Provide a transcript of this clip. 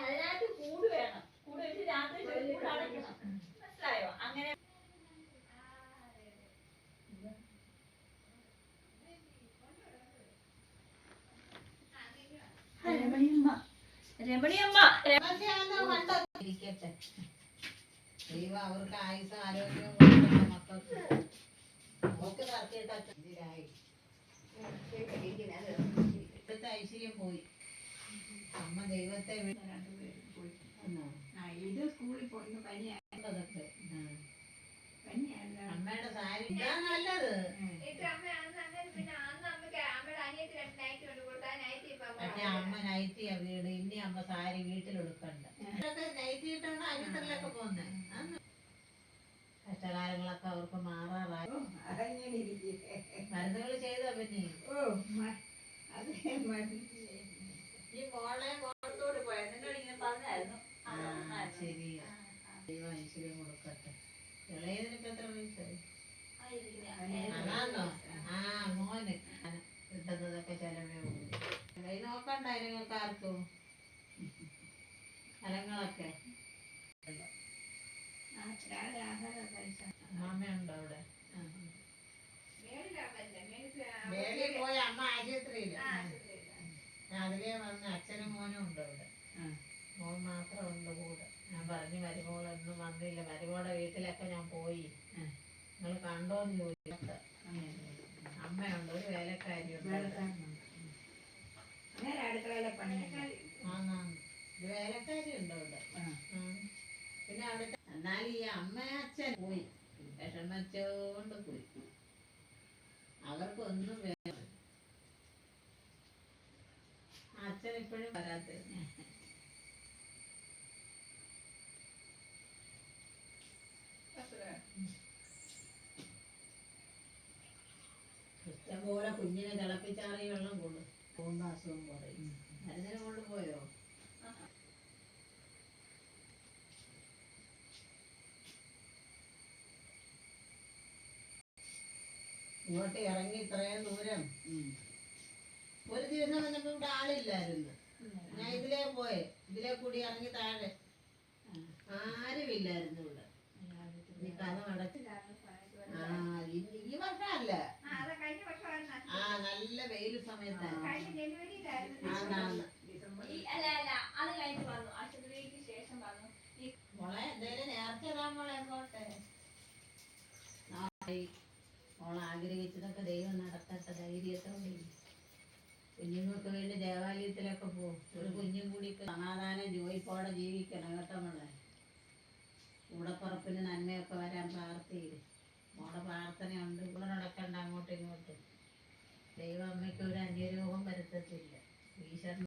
അതിനകത്ത് കൂട് വേണം. കൂട് വെച്ച് രാത്രി കൂട് അടയ്ക്കണം. മനസ്സിലായോ? അങ്ങനെ രമണിയമ്മ ഇരിക്കട്ടെ. ദൈവം അവർക്ക് ആയുസ് ആരോഗ്യവും മക്കൾക്ക് ഒക്കെ തർക്കിട്ടായി ഇപ്പോഴത്തെ ഐശ്വര്യം പോയി. അമ്മ ദൈവത്തെ പോയി. ഇത് സ്കൂളിൽ പോയി പനിയായതൊക്കെ അമ്മയുടെ സാരി ഇതാ നല്ലത്. പക്ഷെ അമ്മ നൈറ്റിയാ വീട്. ഇനി അമ്മ സാരി വീട്ടിലെടുക്കണ്ട. നൈറ്റി ഇട്ടാണ് അരിത്തറിലൊക്കെ പോകുന്നത്. കഷ്ടകാലങ്ങളൊക്കെ അവർക്ക് മാറാറായി. മരുന്നുകൾ ചെയ്തോ പിന്നെ? ഈ മോളെ മോളത്തോട് പോയ നിന്നോട് ഇങ്ങനെ പറഞ്ഞായിരുന്നു. ശരിയാ. ദൈവം ഐശ്വര്യം കൊടുക്കട്ടെ. ഇളയതിനൊക്കെ എത്ര വയസ്സായി? അതാന്നോ? മോന് കിട്ടുന്നതൊക്കെ ചെലവേ ഉള്ളൂ. കൈ നോക്കണ്ട നിങ്ങൾക്ക് ആർക്കും ഫലങ്ങളൊക്കെ. അമ്മയുണ്ടോ അവിടെ? വേളിയിൽ പോയ അമ്മ ആശുപത്രിയില്ല. അതിലേ വന്ന് അച്ഛനും മോനും ഉണ്ട് അവിടെ. മോൻ മാത്രം ഉണ്ട് കൂടെ. ഞാൻ പറഞ്ഞു മരുമോളൊന്നും വന്നില്ല. മരുമോടെ വീട്ടിലൊക്കെ ഞാൻ പോയി. നിങ്ങൾ കണ്ടോന്ന് ചോദിച്ചു. അമ്മയുണ്ട്, ഒരു വേലക്കാരിയുണ്ട്. വേലക്കാരി ഉണ്ട് അവിടെ. പിന്നെ അവിടുത്തെ എന്നാലും ഈ അമ്മ അച്ഛൻ പോയി വിഷമിച്ചോണ്ട് പോയി. അവർക്കൊന്നും വേണം. അച്ഛൻ ഇപ്പോഴും വരാത്ത ഇഷ്ടംപോലെ കുഞ്ഞിനെ തിളപ്പിച്ചാറിയ വെള്ളം കൊടുക്കും. പോകുന്ന അസുഖം കുറയും. മരുന്നിനെ കൊണ്ട് പോയോ? ഇങ്ങോട്ട് ഇറങ്ങി ഇത്രയും ദൂരം ഒരു ദിവസം വന്നപ്പോ ഇവിടെ ആളില്ലായിരുന്നു. ഞാൻ ഇതിലേ പോയെ. ഇതിലേ കൂടി ഇറങ്ങി താഴെ ആരുമില്ലായിരുന്നു ഇവിടെ. ഈ കഥ അടച്ച് ഈ വർഷമല്ല, നല്ല വെയിൽ സമയത്താണ്. മോളെ എന്തേലും നേർച്ച ഇടാൻ മോളെ പോട്ടെ. മോൾ ആഗ്രഹിച്ചതൊക്കെ ദൈവം നടത്തട്ടെ. ധൈര്യത്തോടെ കുഞ്ഞുങ്ങൾക്ക് വേണ്ടി ദേവാലയത്തിലൊക്കെ പോകും. ഒരു കുഞ്ഞും കൂടി സമാധാനം ജോയിപ്പോടെ ജീവിക്കണം കേട്ടോ മോളെ. കൂടപ്പുറപ്പിന് നന്മയൊക്കെ വരാൻ പ്രാർത്ഥിക്കും. മോളെ പ്രാർത്ഥനയുണ്ട്. ഇവിടെ നടക്കണ്ട അങ്ങോട്ടും ഇങ്ങോട്ടും. ദൈവം അമ്മയ്ക്ക് ഒരു അന്യരോഗം വരുത്തത്തില്ല. ഈശ്വരൻ